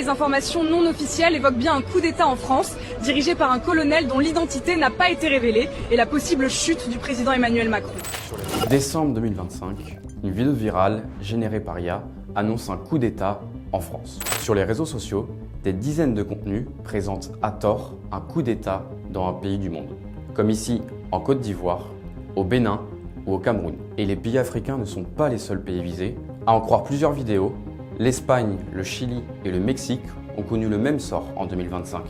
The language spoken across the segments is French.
les informations non officielles évoquent bien un coup d'État en France, dirigé par un colonel dont l'identité n'a pas été révélée, et la possible chute du président Emmanuel Macron. Décembre 2025, une vidéo virale générée par IA annonce un coup d'État en France. Sur les réseaux sociaux, des dizaines de contenus présentent à tort un coup d'État dans un pays du monde, comme ici en Côte d'Ivoire, au Bénin ou au Cameroun. Et les pays africains ne sont pas les seuls pays visés. À en croire plusieurs vidéos, l'Espagne, le Chili et le Mexique ont connu le même sort en 2025.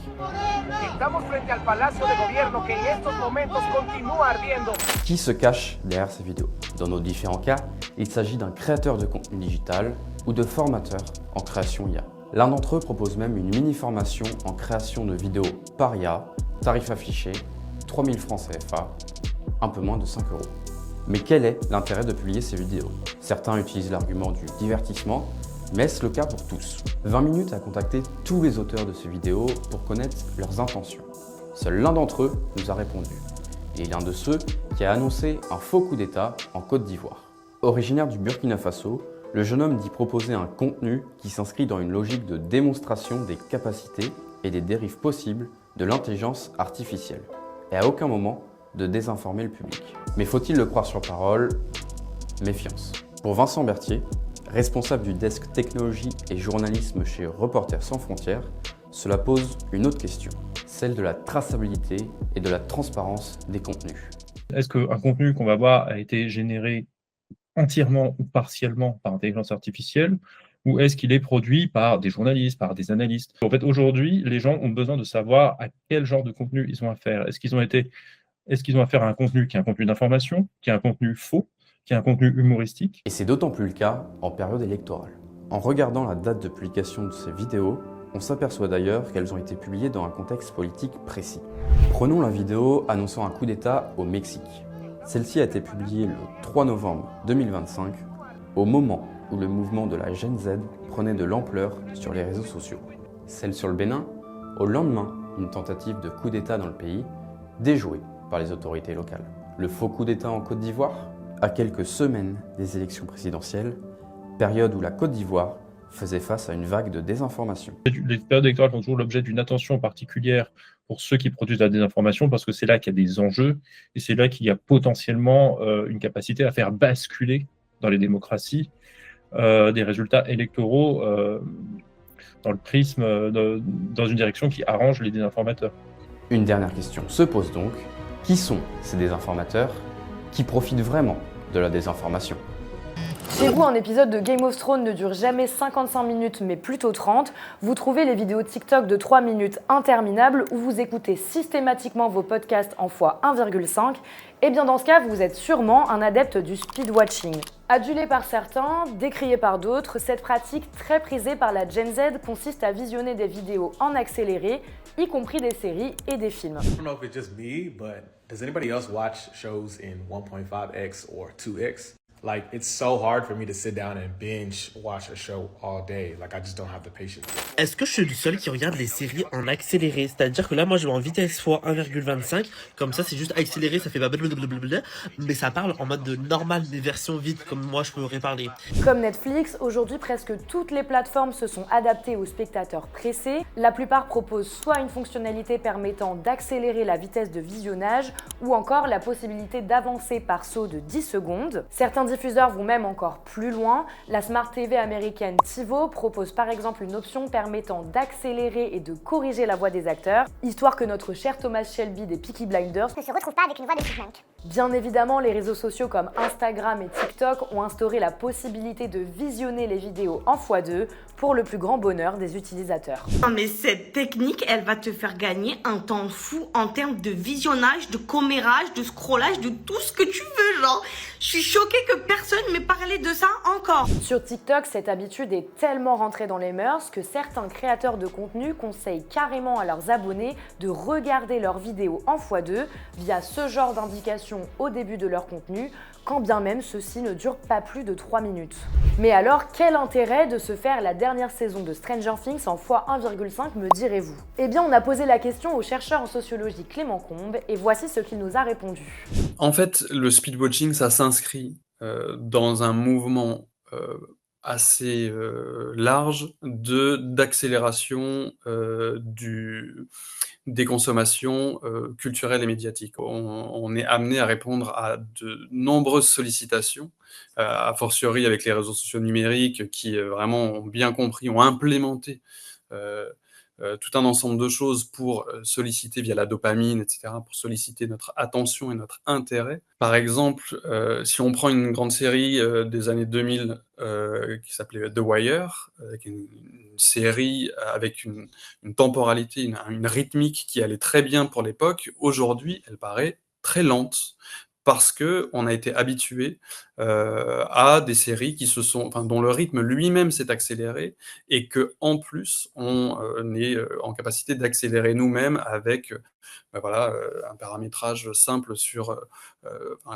Qui se cache derrière ces vidéos? Dans nos différents cas, il s'agit d'un créateur de contenu digital ou de formateur en création IA. L'un d'entre eux propose même une mini-formation en création de vidéos par IA, tarif affiché, 3000 francs CFA, un peu moins de 5 €. Mais quel est l'intérêt de publier ces vidéos? Certains utilisent l'argument du divertissement, mais est-ce le cas pour tous? 20 minutes à contacter tous les auteurs de ces vidéos pour connaître leurs intentions. Seul l'un d'entre eux nous a répondu. Il est l'un de ceux qui a annoncé un faux coup d'État en Côte d'Ivoire. Originaire du Burkina Faso, le jeune homme dit proposer un contenu qui s'inscrit dans une logique de démonstration des capacités et des dérives possibles de l'intelligence artificielle. Et à aucun moment de désinformer le public. Mais faut-il le croire sur parole? Méfiance. Pour Vincent Berthier, responsable du desk technologie et journalisme chez Reporters sans frontières, cela pose une autre question, celle de la traçabilité et de la transparence des contenus. Est-ce qu'un contenu qu'on va voir a été généré entièrement ou partiellement par intelligence artificielle, ou est-ce qu'il est produit par des journalistes, par des analystes? En fait, aujourd'hui, les gens ont besoin de savoir à quel genre de contenu ils ont affaire. Est-ce qu'ils ont affaire à un contenu qui est un contenu d'information, qui est un contenu faux, qui est un contenu humoristique? Et c'est d'autant plus le cas en période électorale. En regardant la date de publication de ces vidéos, on s'aperçoit d'ailleurs qu'elles ont été publiées dans un contexte politique précis. Prenons la vidéo annonçant un coup d'État au Mexique. Celle-ci a été publiée le 3 novembre 2025, au moment où le mouvement de la Gen Z prenait de l'ampleur sur les réseaux sociaux. Celle sur le Bénin, au lendemain d'une tentative de coup d'État dans le pays, déjouée par les autorités locales. Le faux coup d'État en Côte d'Ivoire, à quelques semaines des élections présidentielles, période où la Côte d'Ivoire faisait face à une vague de désinformation. Les périodes électorales font toujours l'objet d'une attention particulière pour ceux qui produisent la désinformation, parce que c'est là qu'il y a des enjeux, et c'est là qu'il y a potentiellement une capacité à faire basculer dans les démocraties des résultats électoraux dans le prisme, dans une direction qui arrange les désinformateurs. Une dernière question se pose donc, qui sont ces désinformateurs qui profitent vraiment de la désinformation? Chez vous, un épisode de Game of Thrones ne dure jamais 55 minutes, mais plutôt 30. Vous trouvez les vidéos TikTok de 3 minutes interminables où vous écoutez systématiquement vos podcasts en x1,5. Et bien dans ce cas, vous êtes sûrement un adepte du speedwatching. Adulé par certains, décrié par d'autres, cette pratique très prisée par la Gen Z consiste à visionner des vidéos en accéléré, y compris des séries et des films. I don't know if it's just me, but does anybody else watch shows in 1.5x or 2x? Like, it's so hard for me to sit down and binge watch a show all day. Like, I just don't have the patience. Est-ce que je suis le seul qui regarde les séries en accéléré? C'est-à-dire que là, moi, je vais en vitesse x 1,25. Comme ça, c'est juste accéléré, ça fait blablabla. Mais ça parle en mode de normal, des versions vides, comme moi, je pourrais parler. Comme Netflix, aujourd'hui, presque toutes les plateformes se sont adaptées aux spectateurs pressés. La plupart proposent soit une fonctionnalité permettant d'accélérer la vitesse de visionnage, ou encore la possibilité d'avancer par saut de 10 secondes. Certains diffuseurs vont même encore plus loin. La Smart TV américaine TiVo propose par exemple une option permettant d'accélérer et de corriger la voix des acteurs, histoire que notre cher Thomas Shelby des Peaky Blinders ne se retrouve pas avec une voix de chipmunk. Bien évidemment, les réseaux sociaux comme Instagram et TikTok ont instauré la possibilité de visionner les vidéos en x2 pour le plus grand bonheur des utilisateurs. Non mais cette technique, elle va te faire gagner un temps fou en termes de visionnage, de commérage, de scrollage, de tout ce que tu veux, genre. Je suis choquée que personne m'ait parlé de ça encore. Sur TikTok, cette habitude est tellement rentrée dans les mœurs que certains créateurs de contenu conseillent carrément à leurs abonnés de regarder leurs vidéos en x2 via ce genre d'indication au début de leur contenu, quand bien même ceux-ci ne durent pas plus de 3 minutes. Mais alors, quel intérêt de se faire la dernière saison de Stranger Things en x1,5 me direz-vous? Eh bien, on a posé la question au chercheur en sociologie Clément Combe et voici ce qu'il nous a répondu. En fait, le speedwatching, ça s'inscrit dans un mouvement assez large d'accélération des consommations culturelles et médiatiques. On est amené à répondre à de nombreuses sollicitations, a fortiori avec les réseaux sociaux numériques qui vraiment ont bien compris, ont implémenté tout un ensemble de choses pour solliciter via la dopamine, etc., pour solliciter notre attention et notre intérêt. Par exemple, si on prend une grande série des années 2000 qui s'appelait The Wire, qui est une série avec une temporalité, une rythmique qui allait très bien pour l'époque, aujourd'hui, elle paraît très lente parce qu'on a été habitué à des séries dont le rythme lui-même s'est accéléré et qu'en plus, on est en capacité d'accélérer nous-mêmes avec un paramétrage simple sur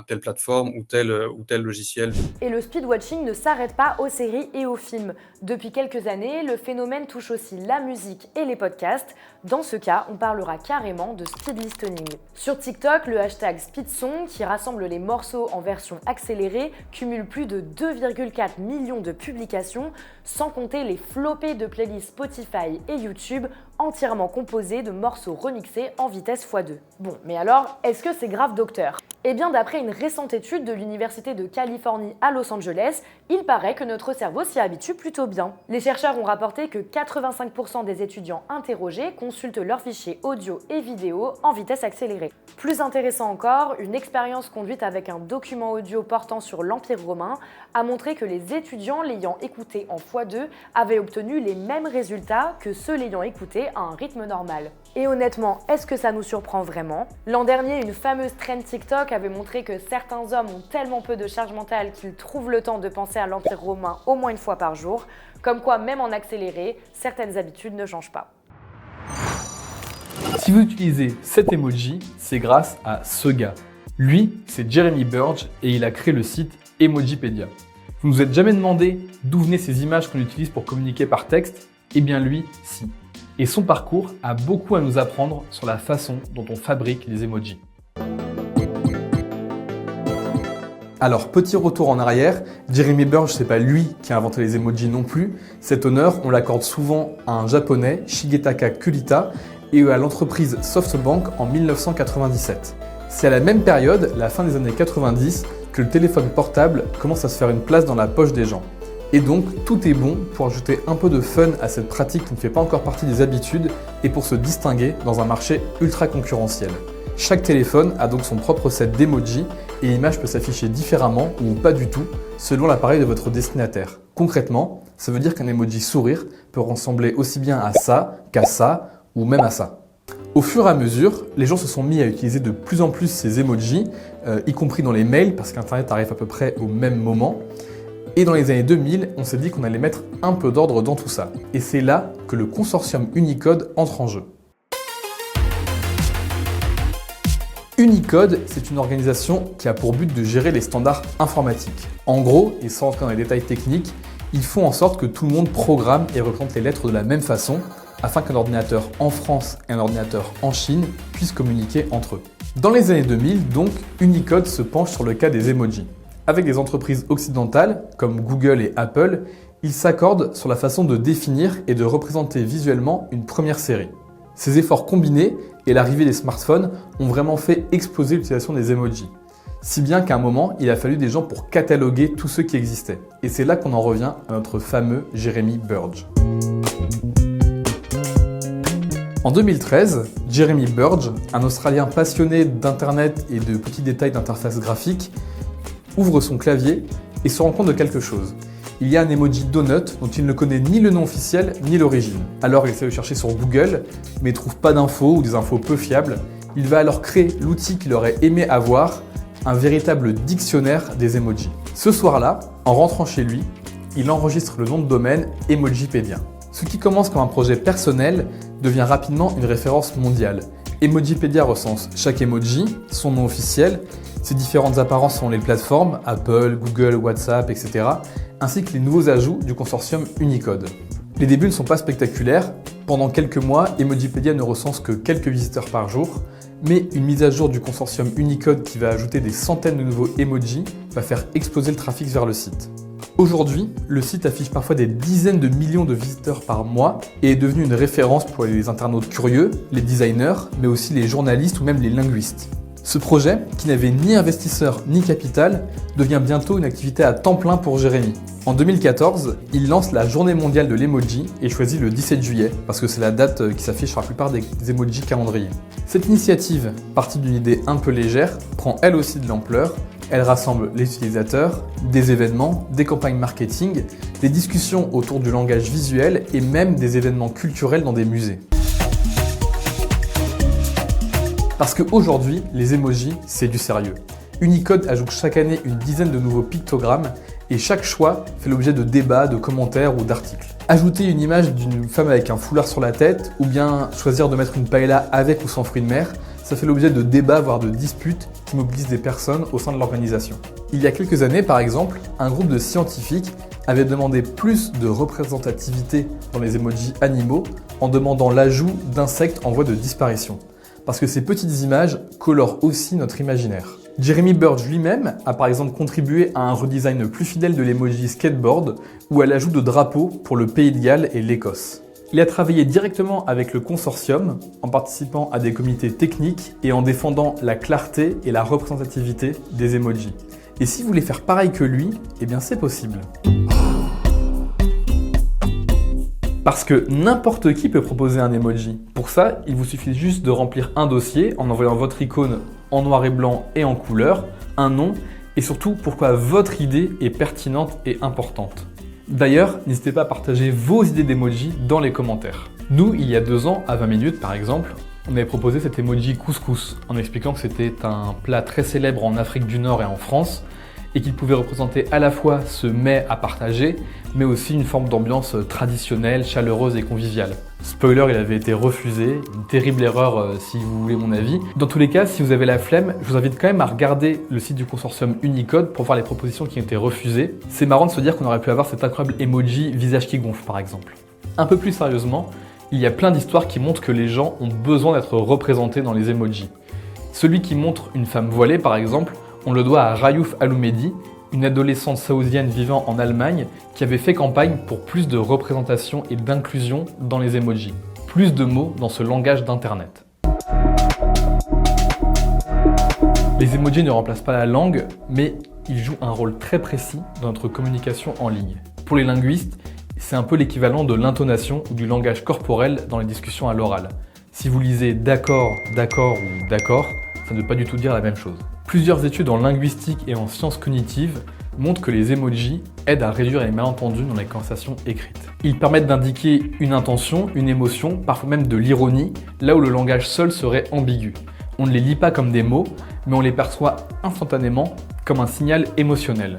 telle plateforme ou tel logiciel. Et le speedwatching ne s'arrête pas aux séries et aux films. Depuis quelques années, le phénomène touche aussi la musique et les podcasts. Dans ce cas, on parlera carrément de speed listening. Sur TikTok, le hashtag SpeedSong, qui rassemble les morceaux en version accélérée, cumule plus de 2,4 millions de publications, sans compter les flopées de playlists Spotify et YouTube entièrement composées de morceaux remixés en vitesse x2. Bon, mais alors, est-ce que c'est grave, docteur ? Eh bien, d'après une récente étude de l'Université de Californie à Los Angeles, il paraît que notre cerveau s'y habitue plutôt bien. Les chercheurs ont rapporté que 85% des étudiants interrogés consultent leurs fichiers audio et vidéo en vitesse accélérée. Plus intéressant encore, une expérience conduite avec un document audio portant sur l'Empire romain a montré que les étudiants l'ayant écouté en x2 avaient obtenu les mêmes résultats que ceux l'ayant écouté à un rythme normal. Et honnêtement, est-ce que ça nous surprend vraiment ? L'an dernier, une fameuse trend TikTok avait montré que certains hommes ont tellement peu de charge mentale qu'ils trouvent le temps de penser à l'Empire romain au moins une fois par jour, comme quoi même en accéléré, certaines habitudes ne changent pas. Si vous utilisez cet emoji, c'est grâce à ce gars. Lui, c'est Jeremy Burge et il a créé le site Emojipedia. Vous ne vous êtes jamais demandé d'où venaient ces images qu'on utilise pour communiquer par texte ? Eh bien lui, si. Et son parcours a beaucoup à nous apprendre sur la façon dont on fabrique les emojis. Alors, petit retour en arrière, Jeremy Burge, c'est pas lui qui a inventé les emojis non plus. Cet honneur, on l'accorde souvent à un japonais, Shigetaka Kurita, et à l'entreprise SoftBank en 1997. C'est à la même période, la fin des années 90, que le téléphone portable commence à se faire une place dans la poche des gens. Et donc, tout est bon pour ajouter un peu de fun à cette pratique qui ne fait pas encore partie des habitudes et pour se distinguer dans un marché ultra concurrentiel. Chaque téléphone a donc son propre set d'emojis et l'image peut s'afficher différemment ou pas du tout selon l'appareil de votre destinataire. Concrètement, ça veut dire qu'un emoji sourire peut ressembler aussi bien à ça qu'à ça ou même à ça. Au fur et à mesure, les gens se sont mis à utiliser de plus en plus ces emojis, y compris dans les mails parce qu'Internet arrive à peu près au même moment. Et dans les années 2000, on s'est dit qu'on allait mettre un peu d'ordre dans tout ça. Et c'est là que le consortium Unicode entre en jeu. Unicode, c'est une organisation qui a pour but de gérer les standards informatiques. En gros, et sans rentrer dans les détails techniques, ils font en sorte que tout le monde programme et représente les lettres de la même façon, afin qu'un ordinateur en France et un ordinateur en Chine puissent communiquer entre eux. Dans les années 2000, donc, Unicode se penche sur le cas des emojis. Avec des entreprises occidentales, comme Google et Apple, ils s'accordent sur la façon de définir et de représenter visuellement une première série. Ces efforts combinés et l'arrivée des smartphones ont vraiment fait exploser l'utilisation des emojis. Si bien qu'à un moment, il a fallu des gens pour cataloguer tous ceux qui existaient. Et c'est là qu'on en revient à notre fameux Jeremy Burge. En 2013, Jeremy Burge, un Australien passionné d'Internet et de petits détails d'interface graphique, ouvre son clavier et se rend compte de quelque chose. Il y a un emoji donut dont il ne connaît ni le nom officiel ni l'origine. Alors il essaie de chercher sur Google, mais ne trouve pas d'infos ou des infos peu fiables. Il va alors créer l'outil qu'il aurait aimé avoir, un véritable dictionnaire des emojis. Ce soir-là, en rentrant chez lui, il enregistre le nom de domaine Emojipedia. Ce qui commence comme un projet personnel devient rapidement une référence mondiale. Emojipedia recense chaque emoji, son nom officiel, ses différentes apparences selon les plateformes, Apple, Google, WhatsApp, etc., ainsi que les nouveaux ajouts du consortium Unicode. Les débuts ne sont pas spectaculaires. Pendant quelques mois, Emojipedia ne recense que quelques visiteurs par jour, mais une mise à jour du consortium Unicode qui va ajouter des centaines de nouveaux emojis va faire exploser le trafic vers le site. Aujourd'hui, le site affiche parfois des dizaines de millions de visiteurs par mois et est devenu une référence pour les internautes curieux, les designers, mais aussi les journalistes ou même les linguistes. Ce projet, qui n'avait ni investisseur ni capital, devient bientôt une activité à temps plein pour Jérémy. En 2014, il lance la Journée mondiale de l'emoji et choisit le 17 juillet, parce que c'est la date qui s'affiche sur la plupart des emojis calendrier. Cette initiative, partie d'une idée un peu légère, prend elle aussi de l'ampleur. Elle rassemble les utilisateurs, des événements, des campagnes marketing, des discussions autour du langage visuel et même des événements culturels dans des musées. Parce qu'aujourd'hui, les emojis, c'est du sérieux. Unicode ajoute chaque année une dizaine de nouveaux pictogrammes et chaque choix fait l'objet de débats, de commentaires ou d'articles. Ajouter une image d'une femme avec un foulard sur la tête ou bien choisir de mettre une paella avec ou sans fruits de mer, ça fait l'objet de débats, voire de disputes qui mobilisent des personnes au sein de l'organisation. Il y a quelques années, par exemple, un groupe de scientifiques avait demandé plus de représentativité dans les emojis animaux en demandant l'ajout d'insectes en voie de disparition. Parce que ces petites images colorent aussi notre imaginaire. Jeremy Burge lui-même a par exemple contribué à un redesign plus fidèle de l'emoji skateboard ou à l'ajout de drapeaux pour le Pays de Galles et l'Écosse. Il a travaillé directement avec le consortium en participant à des comités techniques et en défendant la clarté et la représentativité des emojis. Et si vous voulez faire pareil que lui, eh bien c'est possible. Parce que n'importe qui peut proposer un emoji. Pour ça, il vous suffit juste de remplir un dossier en envoyant votre icône en noir et blanc et en couleur, un nom et surtout pourquoi votre idée est pertinente et importante. D'ailleurs, n'hésitez pas à partager vos idées d'emoji dans les commentaires. Nous, il y a 2 ans, à 20 minutes par exemple, on avait proposé cet emoji couscous en expliquant que c'était un plat très célèbre en Afrique du Nord et en France et qu'il pouvait représenter à la fois ce mets à partager, mais aussi une forme d'ambiance traditionnelle, chaleureuse et conviviale. Spoiler, il avait été refusé, une terrible erreur si vous voulez mon avis. Dans tous les cas, si vous avez la flemme, je vous invite quand même à regarder le site du consortium Unicode pour voir les propositions qui ont été refusées. C'est marrant de se dire qu'on aurait pu avoir cet incroyable emoji visage qui gonfle par exemple. Un peu plus sérieusement, il y a plein d'histoires qui montrent que les gens ont besoin d'être représentés dans les emojis. Celui qui montre une femme voilée par exemple, on le doit à Rayouf Aloumedi, une adolescente saoudienne vivant en Allemagne qui avait fait campagne pour plus de représentation et d'inclusion dans les emojis. Plus de mots dans ce langage d'internet. Les emojis ne remplacent pas la langue, mais ils jouent un rôle très précis dans notre communication en ligne. Pour les linguistes, c'est un peu l'équivalent de l'intonation ou du langage corporel dans les discussions à l'oral. Si vous lisez d'accord, d'accord ou d'accord, ça ne veut pas du tout dire la même chose. Plusieurs études en linguistique et en sciences cognitives montrent que les emojis aident à réduire les malentendus dans les conversations écrites. Ils permettent d'indiquer une intention, une émotion, parfois même de l'ironie, là où le langage seul serait ambigu. On ne les lit pas comme des mots, mais on les perçoit instantanément comme un signal émotionnel.